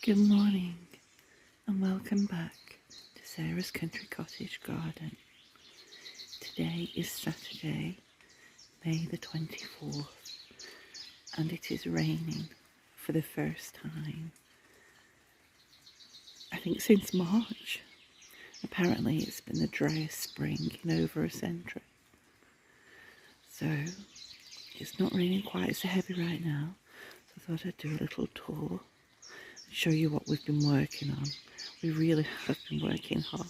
Good morning and welcome back to Sarah's Country Cottage Garden. Today is Saturday, May the 24th, and it is raining for the first time, I think since March. Apparently it's been the driest spring in over a century. So it's not raining quite so heavy right now, so I thought I'd do a little tour. Show you what we've been working on. We really have been working hard.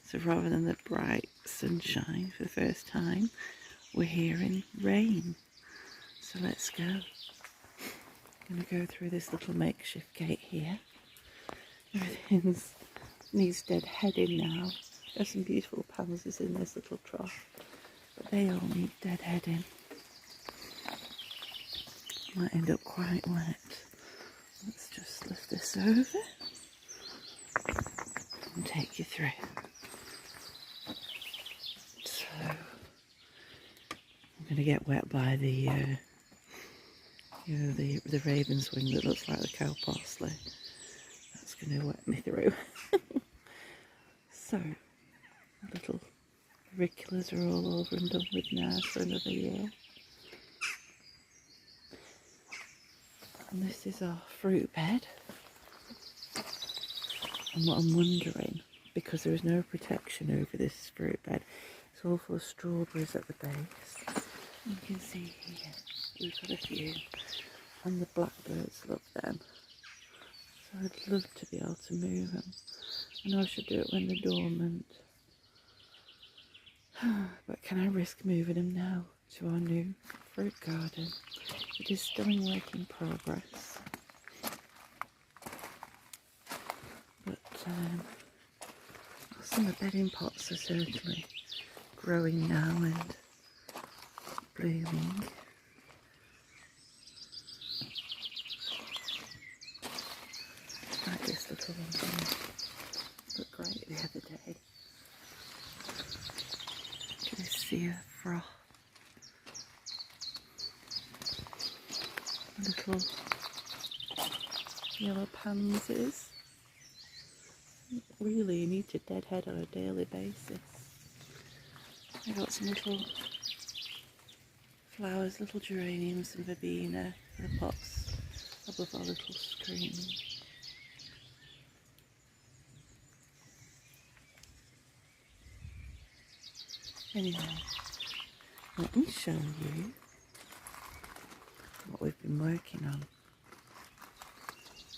So rather than the bright sunshine for the first time, we're here in rain. So let's go. I'm going to go through this little makeshift gate here. Everything needs deadheading now. There's some beautiful pansies in this little trough, but they all need deadheading. Might end up quite wet. Let's just lift this over and take you through. So I'm going to get wet by the the raven's wing that looks like the cow parsley. That's going to wet me through. So little auriculas are all over and done with now for another year. And this is our fruit bed. And what I'm wondering, because there is no protection over this fruit bed, it's all full of strawberries at the base. You can see here, we've got a few, and the blackbirds love them. So I'd love to be able to move them. I know I should do it when they're dormant. But can I risk moving them now to our new fruit garden? It is still in work in progress. But some of the bedding pots are certainly growing now and blooming. Like this little one looked great the other day. This sea of froth. Little yellow pansies. Really, you need to deadhead on a daily basis. I got some little flowers, little geraniums and verbena in the pots above our little screen. Anyway, let me show you what we've been working on.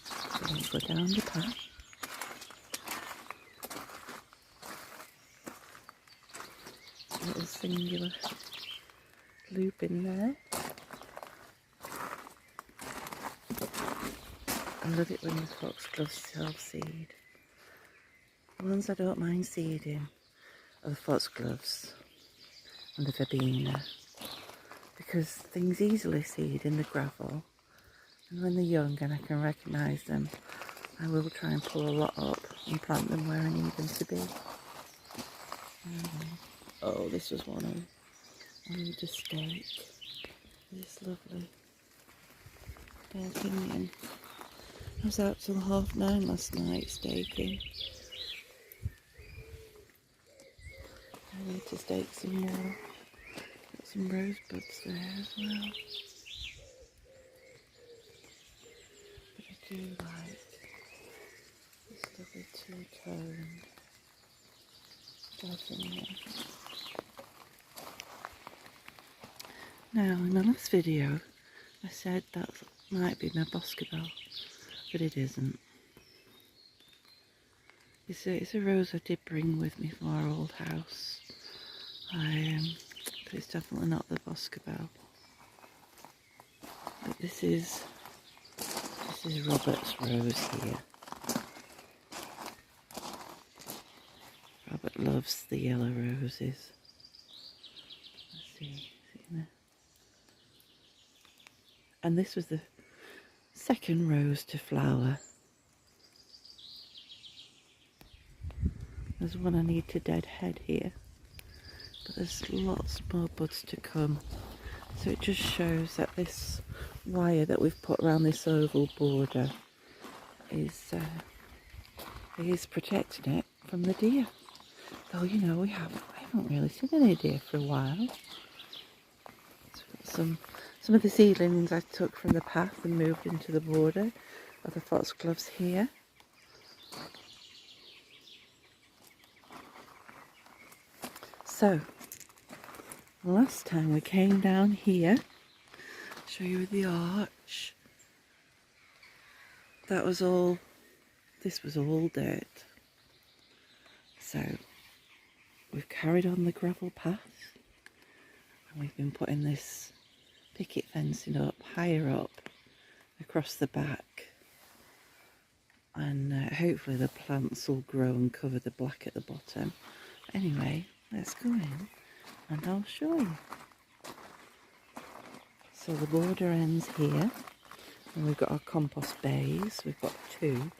So we'll go down the path. A little singular loop in there. I love it when the foxgloves self-seed. The ones I don't mind seeding are the foxgloves and the verbena, because things easily seed in the gravel, and when they're young and I can recognise them, I will try and pull a lot up and plant them where I need them to be. Oh, this was one I need to stake. This lovely Galvanised. I was out till 9:30 last night staking. I need to stake some more. Got some rosebuds there as well. But I do like this lovely two-toned Galvanised. Now, in my last video, I said that might be my boscabel, but it isn't. It's a rose I did bring with me from our old house. But it's definitely not the boscabel. But this is Robert's rose here. Robert loves the yellow roses. Let's see there. And this was the second rose to flower. There's one I need to deadhead here, but there's lots more buds to come. So it just shows that this wire that we've put around this oval border is protecting it from the deer. Though, you know, I haven't really seen any deer for a while. Some of the seedlings I took from the path and moved into the border of the foxgloves here. So, last time we came down here, show you the arch. That was all, this was all dirt. So, we've carried on the gravel path and we've been putting this picket fencing up, higher up, across the back. And hopefully the plants will grow and cover the black at the bottom. Anyway, let's go in and I'll show you. So the border ends here and we've got our compost bays, we've got 2.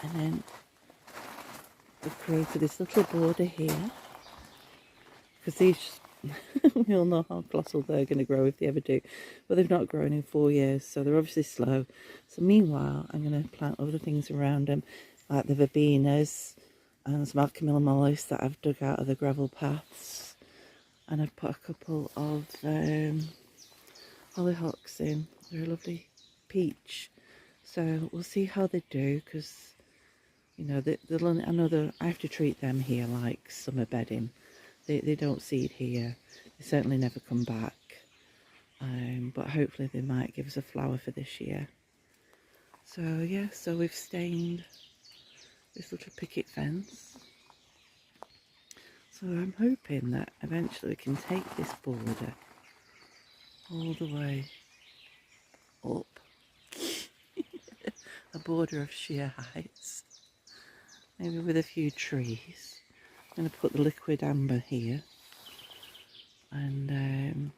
And then we've created this little border here because these, we all know how colossal they're going to grow if they ever do, but they've not grown in 4 years, so they're obviously slow. So meanwhile, I'm going to plant other things around them, like the verbenas and some alchemilla mollis that I've dug out of the gravel paths, and I've put a couple of hollyhocks in. They're a lovely peach, so we'll see how they do, because you know, I have to treat them here like summer bedding. They don't seed here. They certainly never come back. But hopefully they might give us a flower for this year. So yeah, so we've stained this little picket fence. So I'm hoping that eventually we can take this border all the way up. A border of sheer heights. Maybe with a few trees. I'm going to put the liquid amber here, and then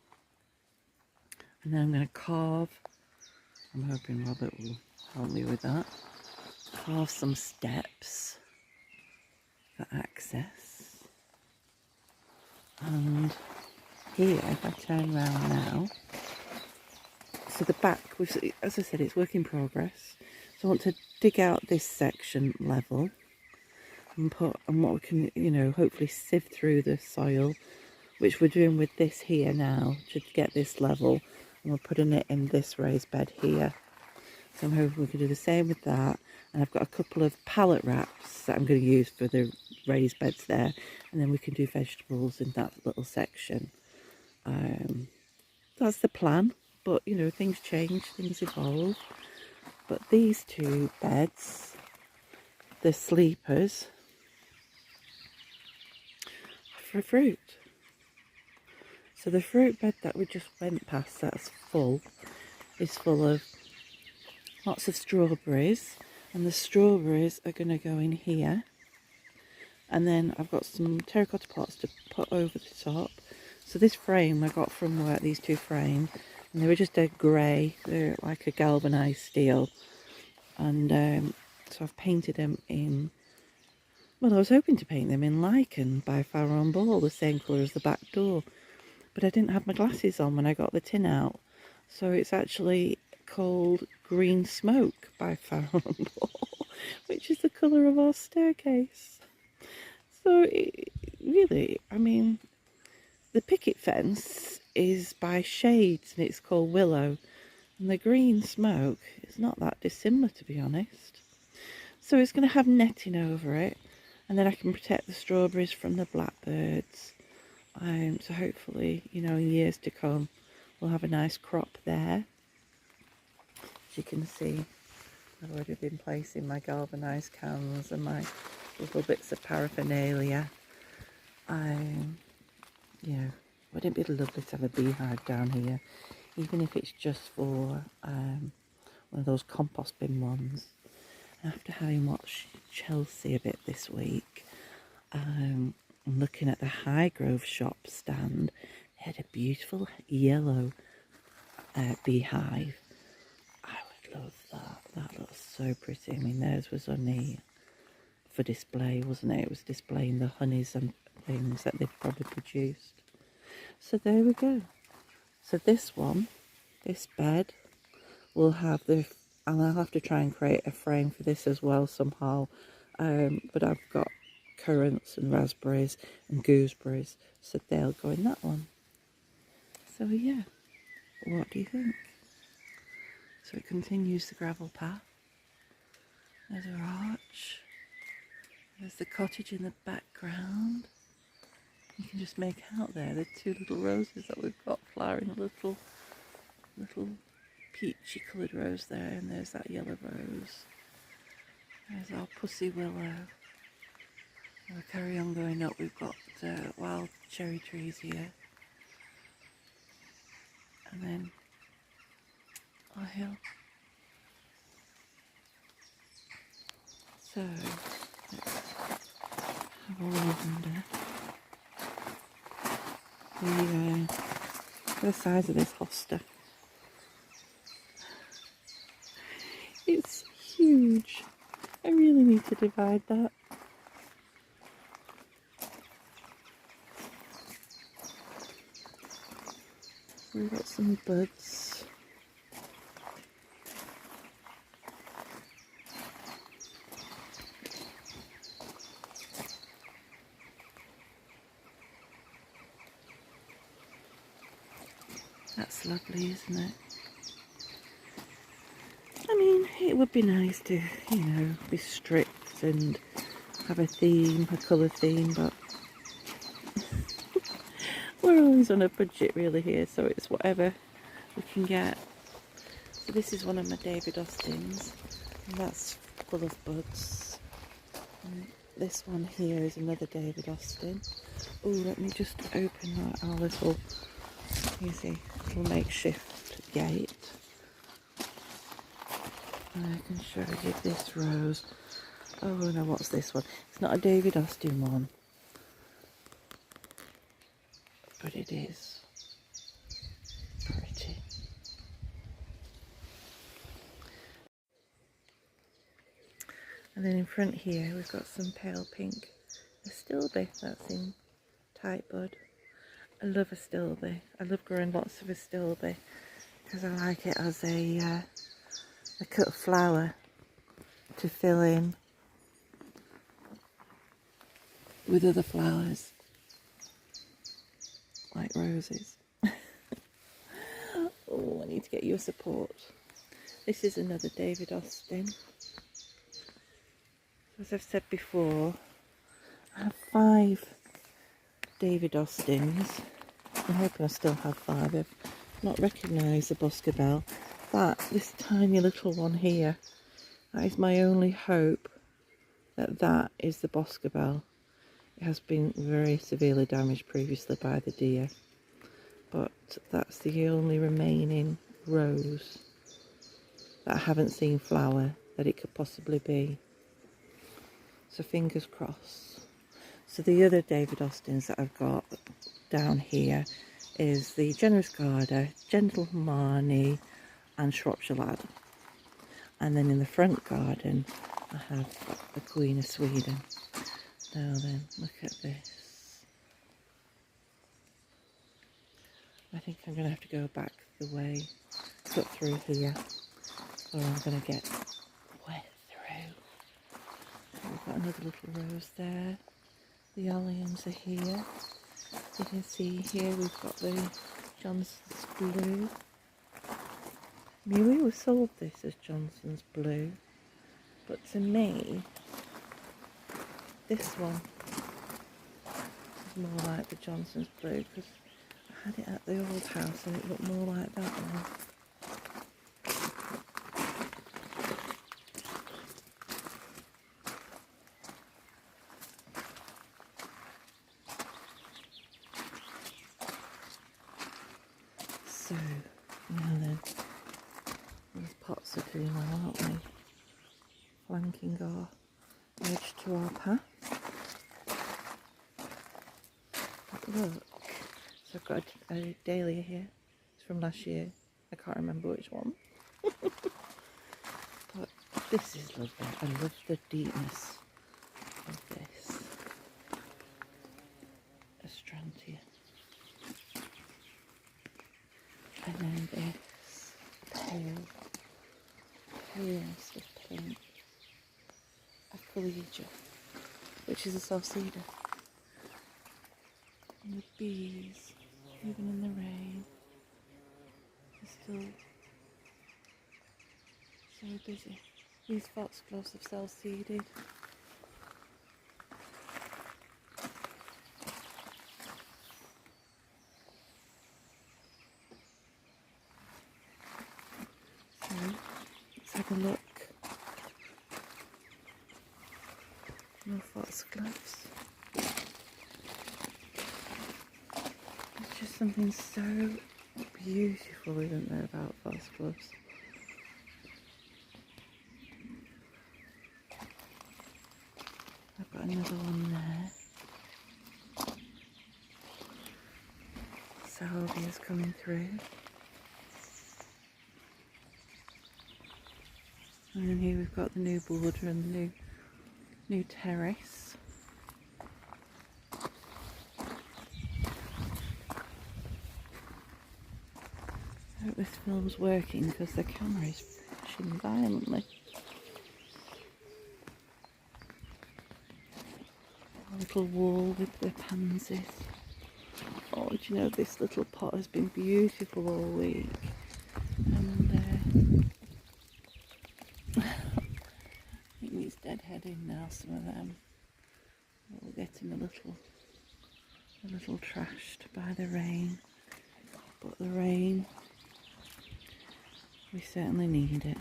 I'm going to carve, I'm hoping Robert will help me with that, carve some steps for access. And here, if I turn around now, so the back, as I said, it's work in progress, so I want to dig out this section level and what we can, you know, hopefully sieve through the soil, which we're doing with this here now to get this level, and we're putting it in this raised bed here. So I'm hoping we can do the same with that. And I've got a couple of pallet wraps that I'm going to use for the raised beds there, and then we can do vegetables in that little section. That's the plan, but you know, things change, things evolve. But these 2 beds, the sleepers, for fruit. So the fruit bed that we just went past, that's full, is full of lots of strawberries, and the strawberries are going to go in here. And then I've got some terracotta pots to put over the top. So this frame I got from work, these 2 frames, and they were just dead grey, they're like a galvanised steel. And so I've painted them in, well, I was hoping to paint them in lichen by Farrow and Ball, the same colour as the back door. But I didn't have my glasses on when I got the tin out. So it's actually called Green Smoke by Farrow and Ball, which is the colour of our staircase. So really, I mean, the picket fence is by shades and it's called Willow. And the green smoke is not that dissimilar, to be honest. So it's going to have netting over it. And then I can protect the strawberries from the blackbirds. So hopefully, you know, in years to come, we'll have a nice crop there. As you can see, I've already been placing my galvanised cans and my little bits of paraphernalia. You know, wouldn't it be lovely to have a beehive down here, even if it's just for one of those compost bin ones. After having watched Chelsea a bit this week, I'm looking at the Highgrove shop stand. They had a beautiful yellow beehive. I would love that. That looks so pretty. I mean, theirs was only for display, wasn't it? It was displaying the honeys and things that they'd probably produced. So there we go. So this one, this bed, will have the and I'll have to try and create a frame for this as well somehow. But I've got currants and raspberries and gooseberries, so they'll go in that one. So yeah, what do you think? So it continues the gravel path. There's our arch. There's the cottage in the background. You can just make out there the two little roses that we've got flowering, a little peachy coloured rose there, and there's that yellow rose. There's our pussy willow. We'll carry on going up. We've got wild cherry trees here. And then our hill. So, let's have a lavender. The size of this hosta. It's huge. I really need to divide that. We've got some buds. That's lovely, isn't it? I mean, it would be nice to, you know, be strict and have a theme, a colour theme, but we're always on a budget really here, so it's whatever we can get. So this is one of my David Austins, and that's full of buds. And this one here is another David Austin. Oh, let me just open our little, you see, little makeshift gate. And I can show you this rose. Oh no, what's this one? It's not a David Austin one, but it is pretty. And then in front here we've got some pale pink astilbe that's in tight bud. I love astilbe. I love growing lots of astilbe because I like it as a cut flower to fill in with other flowers like roses. Oh, I need to get you a support. This is another David Austin. As I've said before, I have 5 David Austins. I'm hoping I still have 5. I've not recognised the Boscabelle. This tiny little one here, that is my only hope that is the Boscabelle. It has been very severely damaged previously by the deer, but that's the only remaining rose that I haven't seen flower that it could possibly be. So fingers crossed. So the other David Austins that I've got down here is the Generous Garter, Gentle Marnie and Shropshire Lad. And then in the front garden I have the Queen of Sweden. Now then, look at this. I think I'm going to have to go back the way, cut through here, or I'm going to get wet through. We've got another little rose there. The alliums are here. You can see here we've got the Johnson's Blue. I mean, we always sold this as Johnson's Blue, but to me, this one is more like the Johnson's Blue because I had it at the old house and it looked more like that one. So, now then, these pots are doing well, aren't they? Flanking our edge to our path. But look, so I've got a dahlia here. It's from last year. I can't remember which one. But this is lovely. I love the deepness of this. Astrantia. And then this pale chaos of pink. Aquilegia, which is a self-seeder. And the bees, even in the rain, are still so busy. These foxgloves have self-seeded. So let's have a look. No foxgloves. There's just something so beautiful, isn't there, about foxgloves? I've got another one there. Salvia's coming through. And then here we've got the new border and the new terrace. I hope this film's working because the camera is flashing violently. A little wall with the pansies. Oh, do you know, this little pot has been beautiful all week. And it needs deadheading now, some of them. We're getting a little trashed by the rain. But the rain, we certainly need it.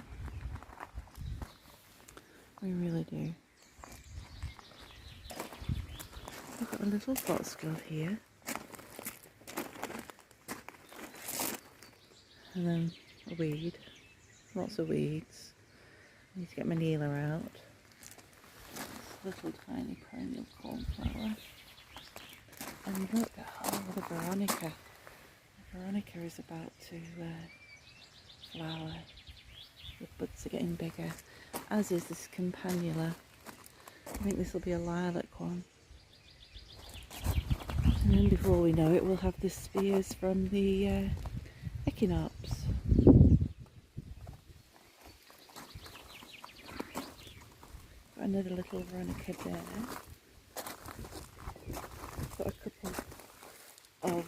We really do. I've got a little foxglove here. And then a weed. Lots of weeds. I need to get my kneeler out. This little tiny perennial cornflower. And look, oh, the veronica. The veronica is about to flower. The buds are getting bigger, as is this campanula. I think this will be a lilac one. And then before we know it, we'll have the spears from the echinops. Got another little veronica there. Got a couple of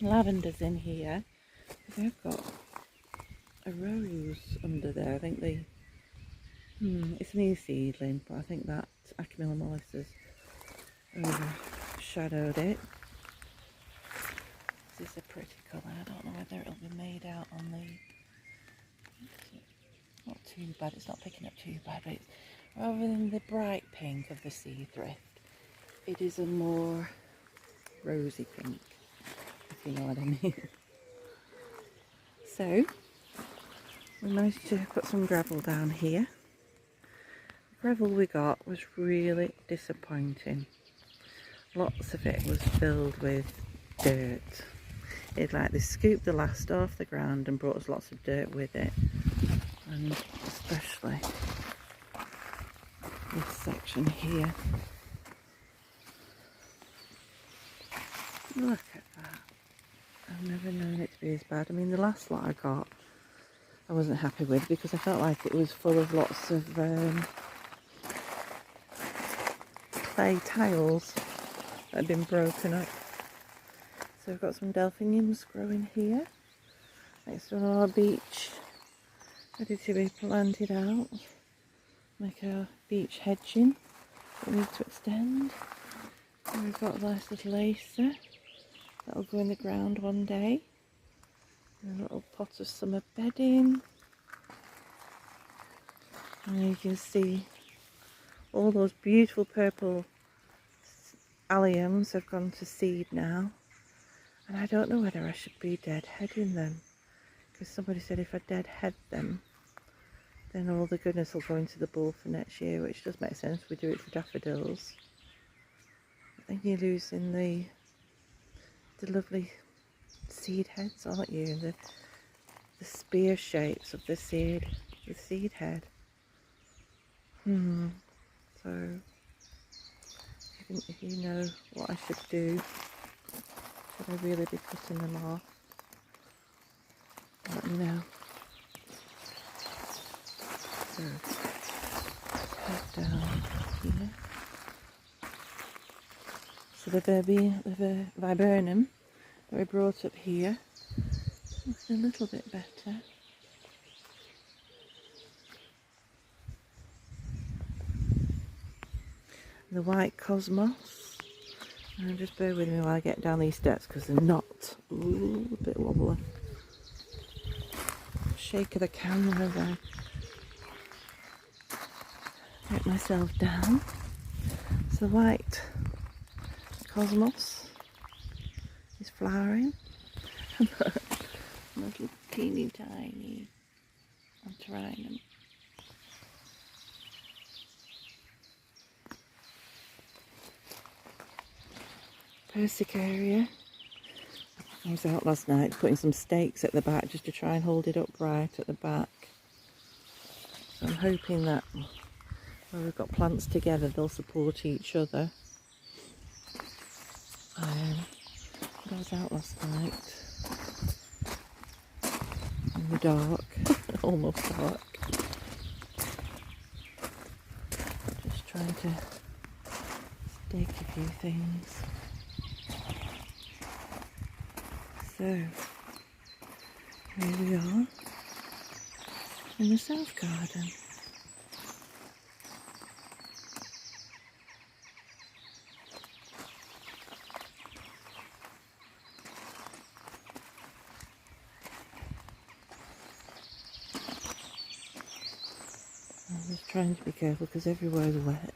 lavenders in here. They've got a rose under there. I think it's a new seedling, but I think that Acamilla mollis has overshadowed it. This is a pretty colour. I don't know whether it'll be made out on the... Not too bad, it's not picking up too bad, but it's, rather than the bright pink of the sea thrift, it is a more rosy pink, if you know what I mean. So, we managed to put some gravel down here. The gravel we got was really disappointing. Lots of it was filled with dirt. It like they scooped the last off the ground and brought us lots of dirt with it. And especially this section here. Look at that. I've never known it to be as bad. I mean, the last lot I got, I wasn't happy with because I felt like it was full of lots of clay tiles that had been broken up. So we've got some delphiniums growing here next to our beach, ready to be planted out, make our beach hedging that we need to extend. And we've got a nice little acer that'll go in the ground one day, and a little pot of summer bedding, and you can see all those beautiful purple alliums have gone to seed now. And I don't know whether I should be deadheading them, because somebody said if I deadhead them, then all the goodness will go into the bowl for next year, which does make sense. We do it for daffodils. But then you're losing the lovely seed heads, aren't you? And the spear shapes of the seed head. So if you know what I should do, should I really be cutting them off? Let me know. So, head down here. So the viburnum that we brought up here, looking a little bit better. The white cosmos, and just bear with me while I get down these steps because they're not a bit wobbly. Shake of the camera there. Get myself down. So the white cosmos is flowering. Little teeny tiny antirrhinum. Persicaria. I was out last night putting some stakes at the back just to try and hold it upright at the back. So I'm hoping that where we've got plants together they'll support each other. I was out last night in the dark, almost dark, just trying to stake a few things. So, here we are in the south garden. I'm just trying to be careful because everywhere's wet.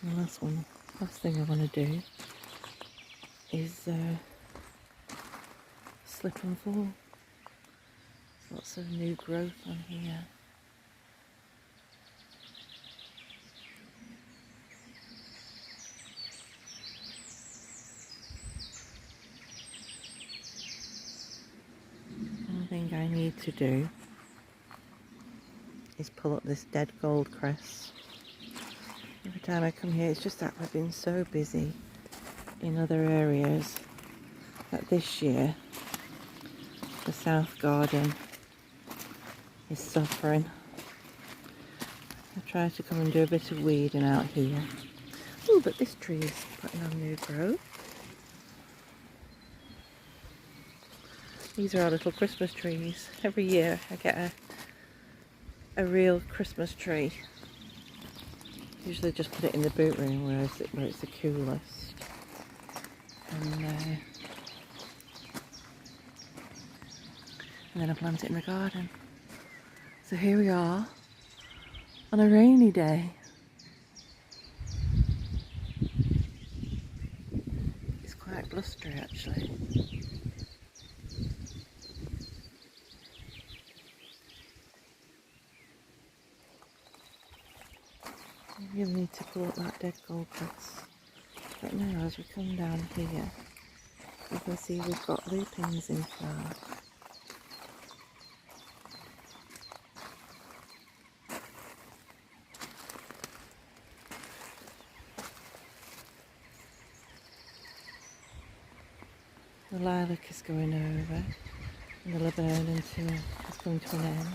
And the last thing I want to do is slip and fall. There's lots of new growth on here. One thing I need to do is pull up this dead gold cress. Every time I come here, it's just that I've been so busy in other areas that this year the south garden is suffering. I try to come and do a bit of weeding out here. Oh, but this tree is putting on new growth. These are our little Christmas trees. Every year I get a real Christmas tree. Usually just put it in the boot room where it's the coolest. And then I plant it in the garden. So here we are on a rainy day. It's quite blustery actually. I really need to pull up that dead gold cress. But now as we come down here, you can see we've got lupins in flower. The lilac is going over and the laburnum is coming to an end.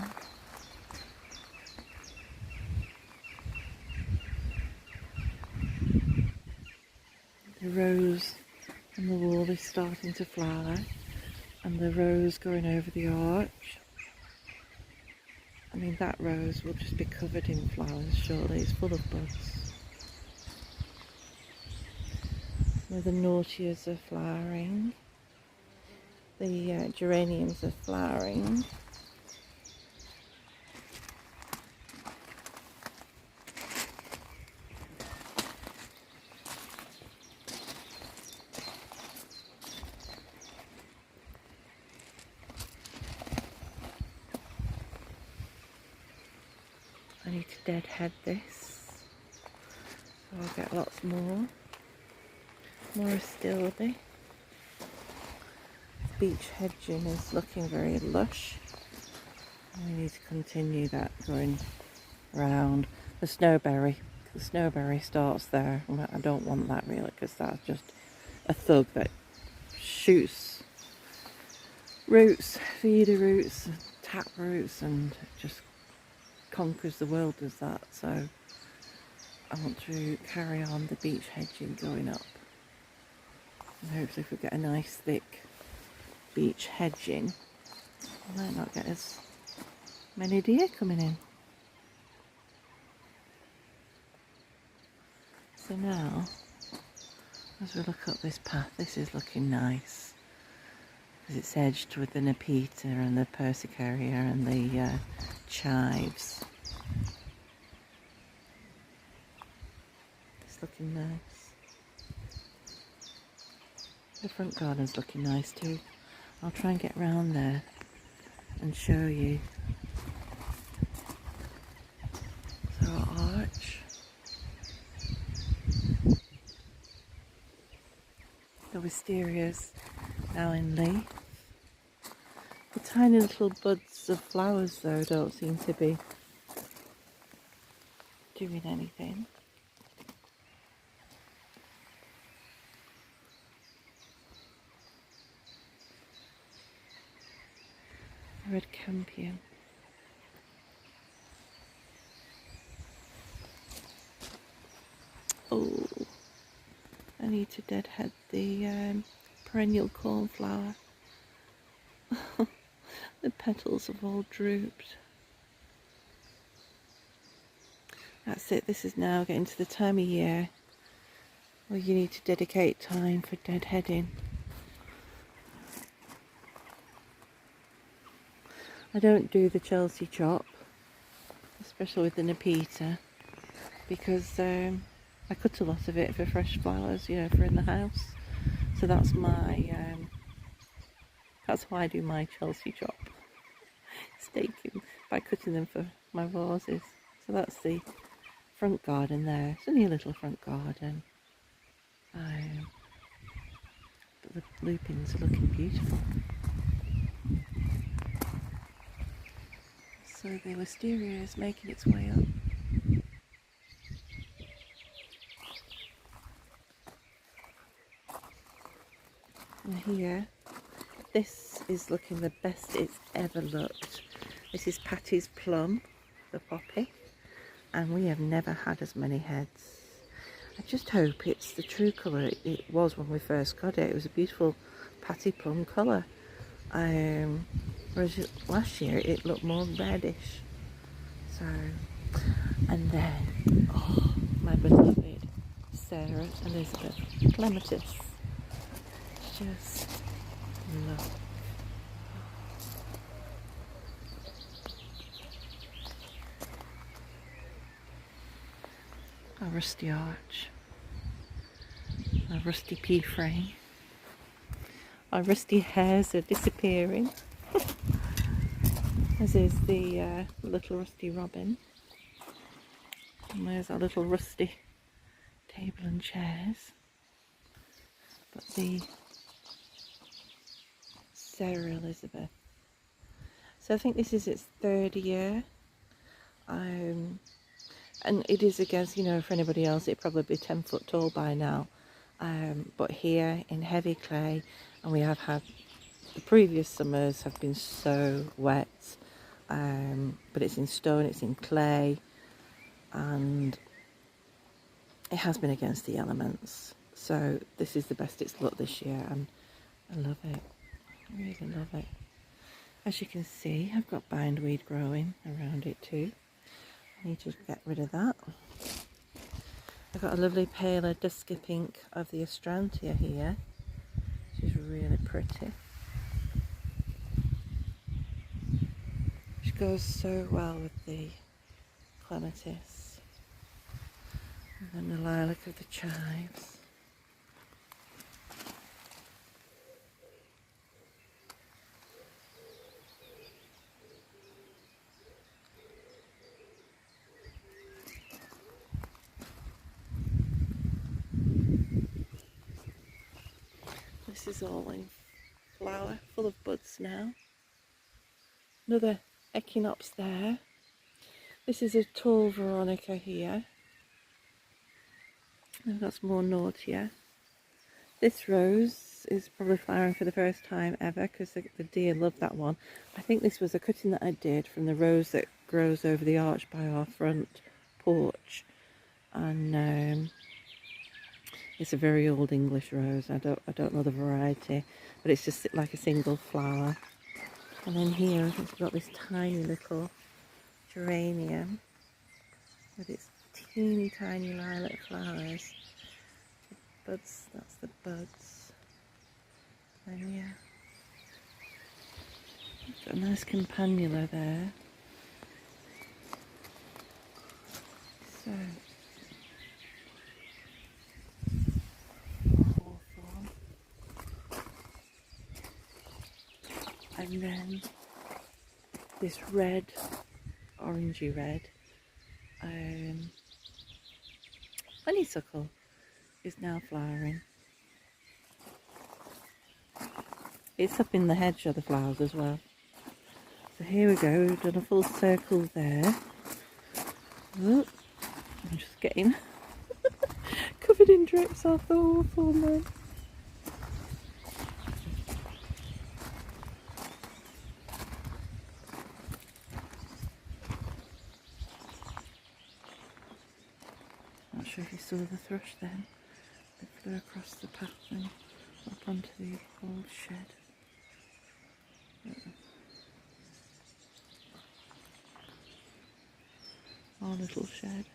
The rose on the wall is starting to flower and the rose going over the arch. I mean that rose will just be covered in flowers shortly, it's full of buds. The nautias are flowering. The geraniums are flowering. I need to deadhead this, so I'll get lots more. More astilbe. Beech hedging is looking very lush. I need to continue that going around. The snowberry starts there. I don't want that really because that's just a thug that shoots roots, feeder roots, tap roots, and just conquers the world does that, so I want to carry on the beech hedging going up. And hopefully if we get a nice thick beech hedging, we might not get as many deer coming in. So now, as we look up this path, this is looking nice because it's edged with the nepeta and the persicaria and the chives. It's looking nice. The front garden's looking nice too. I'll try and get round there and show you. So our arch. The wisterias now in leaf. The tiny little buds of flowers though don't seem to be doing anything. Red campion. Oh, I need to deadhead the perennial cornflower. The petals have all drooped. That's it, this is now getting to the time of year where you need to dedicate time for deadheading. I don't do the Chelsea chop, especially with the nepeta, because I cut a lot of it for fresh flowers, you know, for in the house. So that's my, that's why I do my Chelsea chop, staking, by cutting them for my roses. So that's the front garden there. It's only a little front garden. But the lupins are looking beautiful. So the wisteria is making its way up. And here, this is looking the best it's ever looked. This is Patty's plum, the poppy, and we have never had as many heads. I just hope it's the true colour it was when we first got it. It was a beautiful Patty plum colour. Whereas last year it looked more reddish. So, and then, oh, my beloved Sarah Elizabeth clematis. Just love. A rusty arch, a rusty pea frame. Our rusty hairs are disappearing, as is the little rusty robin. And there's our little rusty table and chairs. But the Sarah Elizabeth. So I think this is its third year. And it is, against, you know, for anybody else, it'd probably be 10 foot tall by now. But here in heavy clay, and we have had, the previous summers have been so wet, but it's in stone, it's in clay, and it has been against the elements. So this is the best it's looked this year, and I love it. I really love it. As you can see, I've got bindweed growing around it too. I need to get rid of that. I've got a lovely paler dusky pink of the astrantia here, which is really pretty. Which goes so well with the clematis. And then the lilac of the chives. This is all in flower, full of buds now. Another echinops there. This is a tall veronica here. I've got some more naughtier. This rose is probably flowering for the first time ever because the deer love that one. I think this was a cutting that I did from the rose that grows over the arch by our front porch, and it's a very old English rose. I don't know the variety, but it's just like a single flower. And then here I think we've got this tiny little geranium with its teeny tiny lilac flowers. The buds, that's the buds. And yeah, got a nice campanula there. So hawthorn. And then this red, orangey red, honeysuckle is now flowering. It's up in the hedge of the flowers as well. So here we go, we've done a full circle there. Oh, I'm just getting covered in drips off the hawthorn then. Not sure if you saw the thrush then. It flew across the path and up onto the old shed. Our little shed.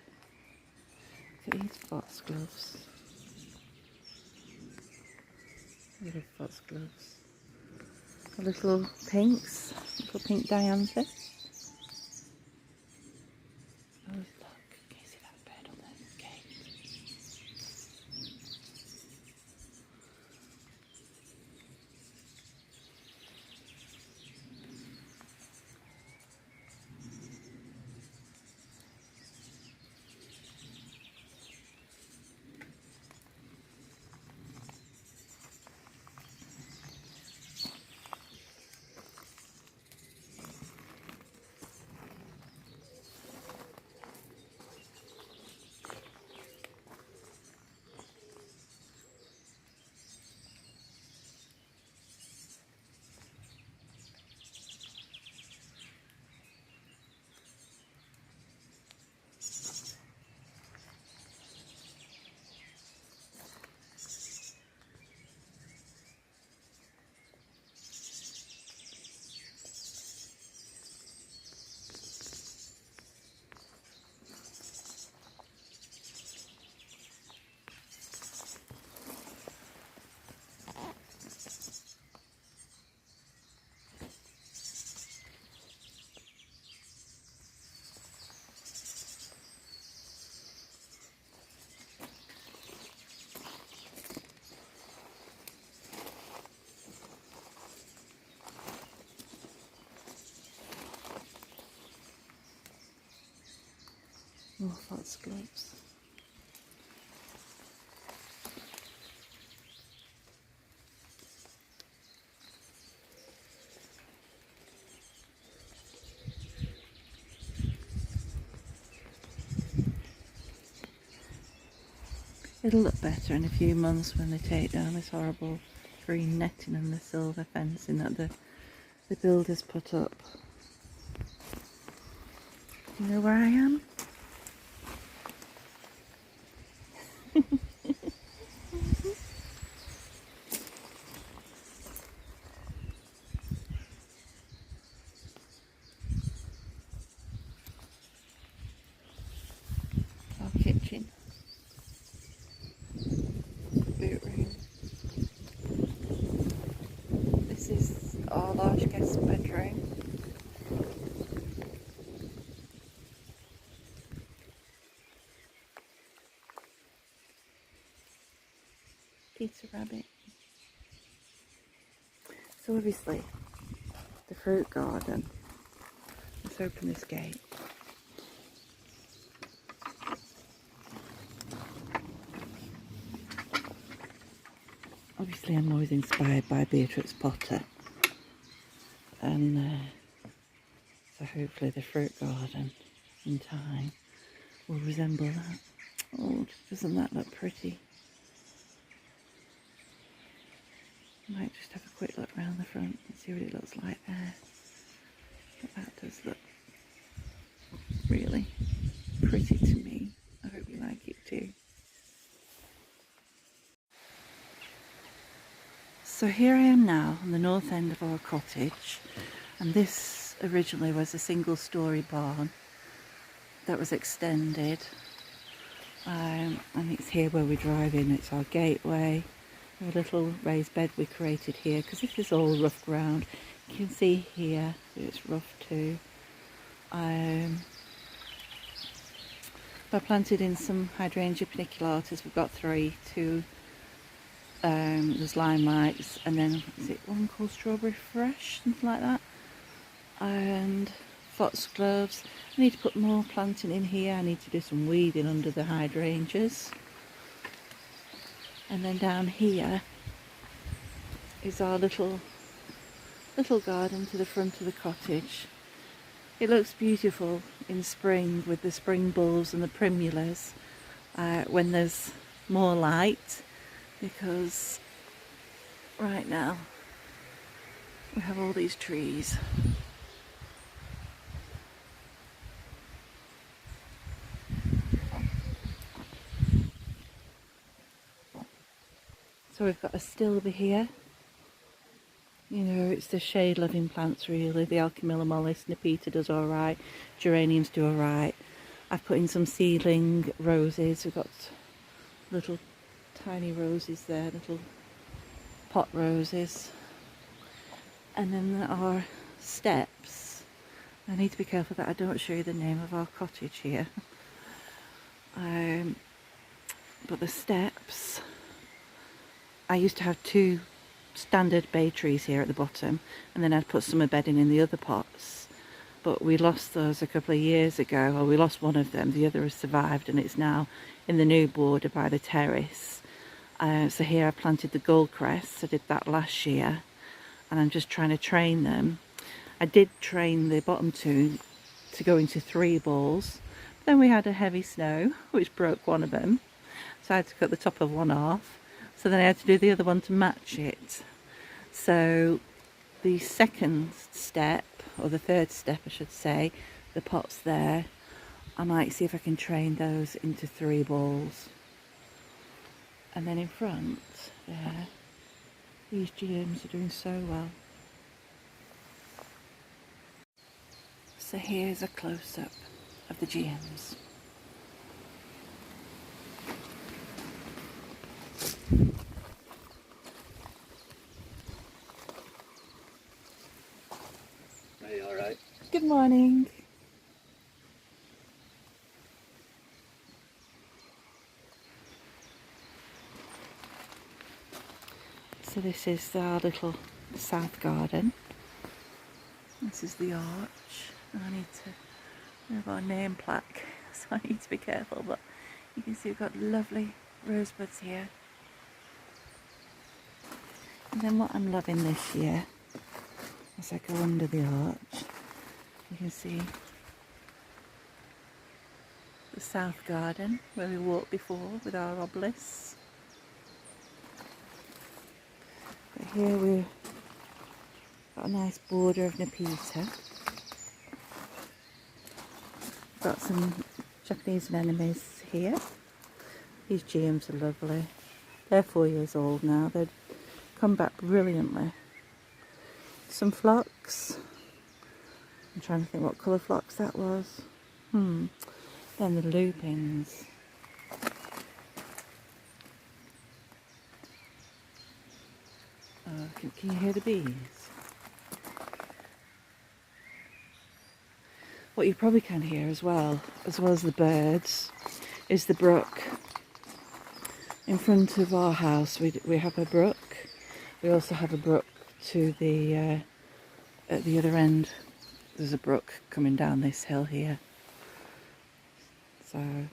Look at these foxgloves. Little foxgloves. A little pinks. Little pink diantha. Oh look, can you see that bed on the gate? More foxgloves. It'll look better in a few months when they take down this horrible green netting and the silver fencing that the builders put up. You know where I am? Our kitchen. Boot room. This is our large guest bedroom. Peter Rabbit. So obviously the fruit garden. Let's open this gate. Obviously I'm always inspired by Beatrix Potter, and so hopefully the fruit garden in time will resemble that. Oh, doesn't that look pretty? I might just have a quick look around the front and see what it looks like there. But that does look So here I am now on the north end of our cottage, and this originally was a single-storey barn that was extended, and it's here where we drive in. It's our gateway. A little raised bed we created here because this is all rough ground. You can see here it's rough too. I planted in some hydrangea paniculatas. We've got two. There's limelights, and then is it one called Strawberry Fresh, something like that, and foxgloves. I need to put more planting in here. I need to do some weeding under the hydrangeas. And then down here is our little garden to the front of the cottage. It looks beautiful in spring with the spring bulbs and the primulas when there's more light, because right now we have all these trees. So we've got a stilby here. You know, it's the shade loving plants really. The Alchemilla mollis, Nepeta does alright, geraniums do alright. I've put in some seedling roses. We've got little tiny roses there, little pot roses. And then there are steps. I need to be careful that I don't show you the name of our cottage here. But the steps, I used to have two standard bay trees here at the bottom, and then I'd put summer bedding in the other pots, but we lost those a couple of years ago, or we lost one of them. The other has survived, and it's now in the new border by the terrace. So here I planted the goldcrests. I did that last year, and I'm just trying to train them. I did train the bottom two to go into 3 balls. Then we had a heavy snow which broke one of them, so I had to cut the top of one off. So then I had to do the other one to match it. So the second step, or the third step I should say, the pots there, I might see if I can train those into 3 balls. And then in front there, these germs are doing so well. So here's a close-up of the GMs. Are you alright? Good morning. So this is our little south garden. This is the arch. And I need to move our name plaque, so I need to be careful, but you can see we've got lovely rosebuds here. And then what I'm loving this year, as I go under the arch, you can see the south garden where we walked before with our obelisks. But here we've got a nice border of Nepeta. Got some Japanese anemones here. These geums are lovely. They're 4 years old now. They've come back brilliantly. Some phlox. I'm trying to think what colour phlox that was. Then the lupins. Oh, can you hear the bees? What you probably can hear as well as the birds, is the brook. In front of our house we have a brook. We also have a brook to the at the other end. There's a brook coming down this hill here. So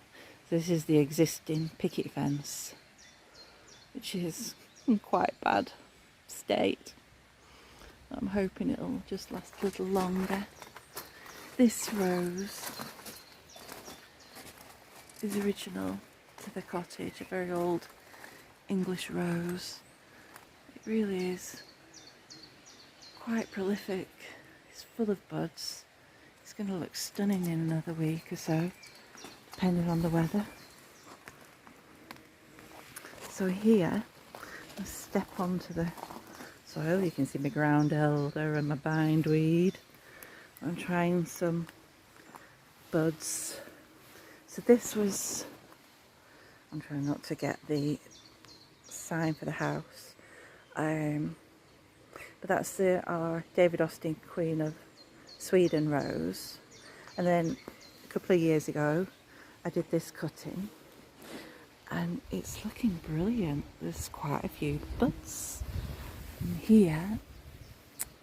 this is the existing picket fence, which is in quite bad state. I'm hoping it'll just last a little longer. This rose is original to the cottage, a very old English rose. It really is quite prolific. It's full of buds. It's going to look stunning in another week or so, depending on the weather. So here, I step onto the soil. You can see my ground elder and my bindweed. I'm trying some buds. So this was, I'm trying not to get the sign for the house, but that's our David Austin Queen of Sweden rose. And then a couple of years ago I did this cutting and it's looking brilliant. There's quite a few buds in here.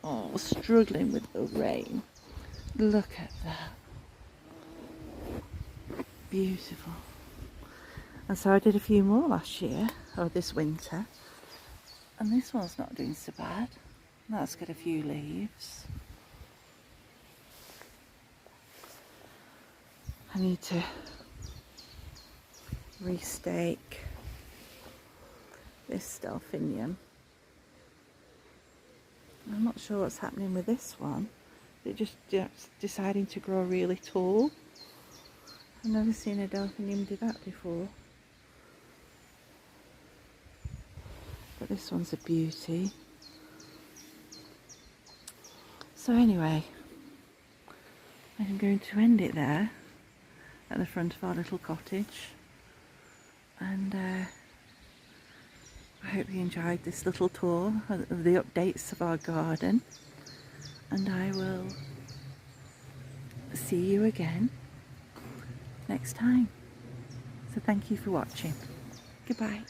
Oh, struggling with the rain. Look at that. Beautiful. And so I did a few more last year, or this winter, and this one's not doing so bad. That's got a few leaves. I need to restake this delphinium. I'm not sure what's happening with this one. It just deciding to grow really tall. I've never seen a delphinium do that before. But this one's a beauty. So anyway, I'm going to end it there at the front of our little cottage. And I hope you enjoyed this little tour of the updates of our garden. And I will see you again next time. So thank you for watching. Goodbye.